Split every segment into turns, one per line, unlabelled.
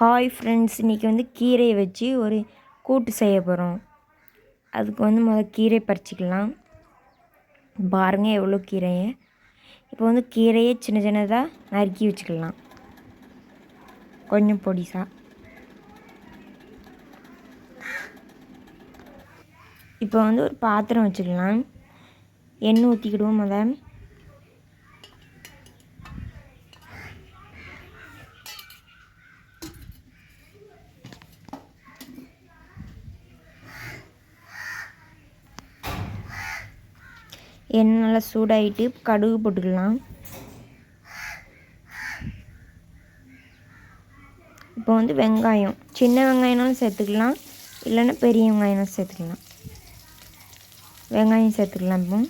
Hi friends, இன்றைக்கி கீரையை வச்சு ஒரு கூட்டு செய்ய போகிறோம். அதுக்கு முதல்ல கீரை பறிச்சிக்கலாம். பாருங்கள் எவ்வளோ கீரையை. இப்போ கீரையை சின்ன சின்னதாக நறுக்கி வச்சுக்கலாம், கொஞ்சம் பொடிசா. இப்போ ஒரு பாத்திரம் வச்சுக்கலாம். எண்ணெய் ஊற்றிக்கிடுவோம். எண்ணெய் நல்லா சூடாகிட்டு கடுகு போட்டுக்கலாம். இப்போ வெங்காயம், சின்ன வெங்காயம்னாலும் சேர்த்துக்கலாம், இல்லைன்னா பெரிய வெங்காயம்னாலும் சேர்த்துக்கலாம். வெங்காயம் சேர்த்துக்கலாம்.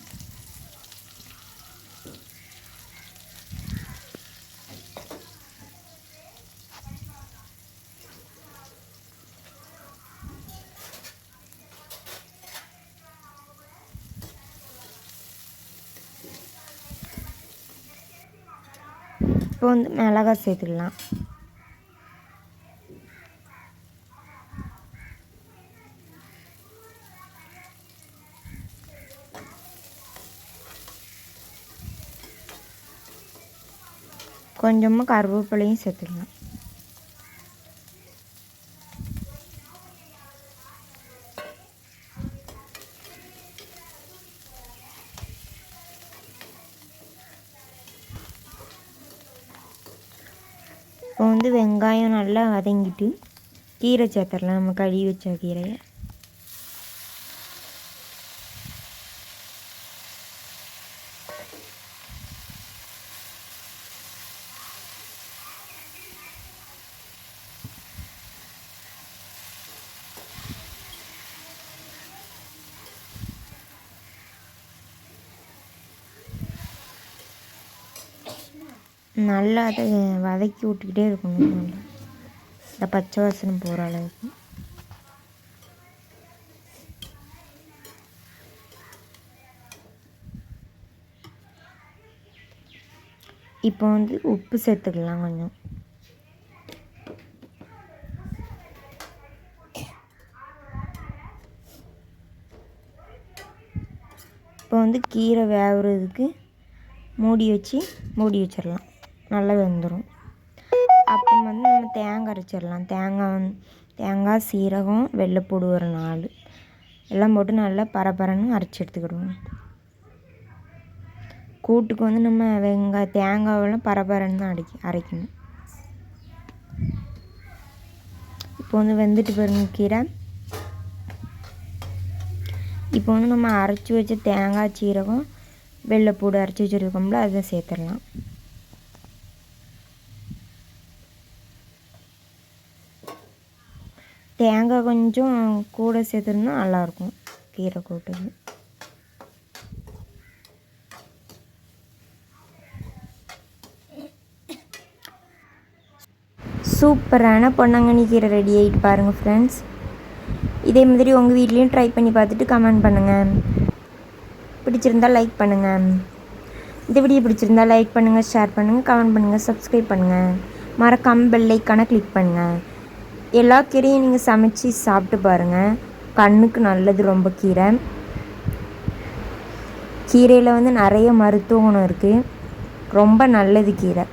இப்போ மிளகாய் சேர்த்துக்கலாம். கொஞ்சமாக கருவேப்பிலையும் சேர்த்துக்கலாம். இப்போ வெங்காயம் நல்லா வதங்கிட்டு கீரை சேர்த்துடலாம். நம்ம கழுவி வச்ச கீரையை நல்லா அதை வதக்கி விட்டுக்கிட்டே இருக்கணும். நல்லா இந்த பச்சை வாசனை போகிற அளவுக்கு. இப்போ உப்பு சேர்த்துக்கலாம் கொஞ்சம். இப்போ கீரை வேவுறதுக்கு மூடி வச்சிடலாம். நல்லா வெந்துடும். அப்போ நம்ம தேங்காய் அரைச்சிடலாம். தேங்காய், சீரகம், வெள்ளைப்பூடு ஒரு 4 எல்லாம் போட்டு நல்லா பரபரன்னு அரைச்சி எடுத்துக்கிடுவோம். கூட்டுக்கு நம்ம தேங்காவெல்லாம் பரபரன்னு தான் அரைக்கணும். இப்போ வெந்துட்டு பாருங்க கீரை. இப்போ நம்ம அரைச்சி வச்ச தேங்காய், சீரகம், வெள்ளைப்பூடு அரைச்சி வச்சுருக்கோம்ல, அதை சேர்த்துடலாம். தேங்காய் கொஞ்சம் கூட சேர்த்துருந்தா நல்லாயிருக்கும் கீரை கூட்டுக்கு. சூப்பரான பொன்னாங்கண்ணி கீரை ரெடி ஆகிட்டு பாருங்கள் ஃப்ரெண்ட்ஸ். இதே மாதிரி உங்கள் வீட்லேயும் ட்ரை பண்ணி பார்த்துட்டு கமெண்ட் பண்ணுங்கள். பிடிச்சிருந்தால் லைக் பண்ணுங்கள். இந்த வீடியோ பிடிச்சிருந்தால் லைக் பண்ணுங்கள், ஷேர் பண்ணுங்கள், கமெண்ட் பண்ணுங்கள், சப்ஸ்கிரைப் பண்ணுங்கள். மறக்காமல் பெல் ஐக்கானை கிளிக் பண்ணுங்கள். எல்லா கீரையும் நீங்கள் சமைச்சு சாப்பிட்டு பாருங்கள். கண்ணுக்கு நல்லது ரொம்ப கீரை. கீரையில் நிறைய மருத்துவ குணம் இருக்குது. ரொம்ப நல்லது கீரை.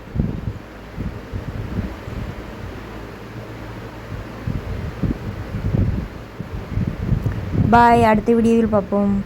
பாய். அடுத்த வீடியோவில் பார்ப்போம்.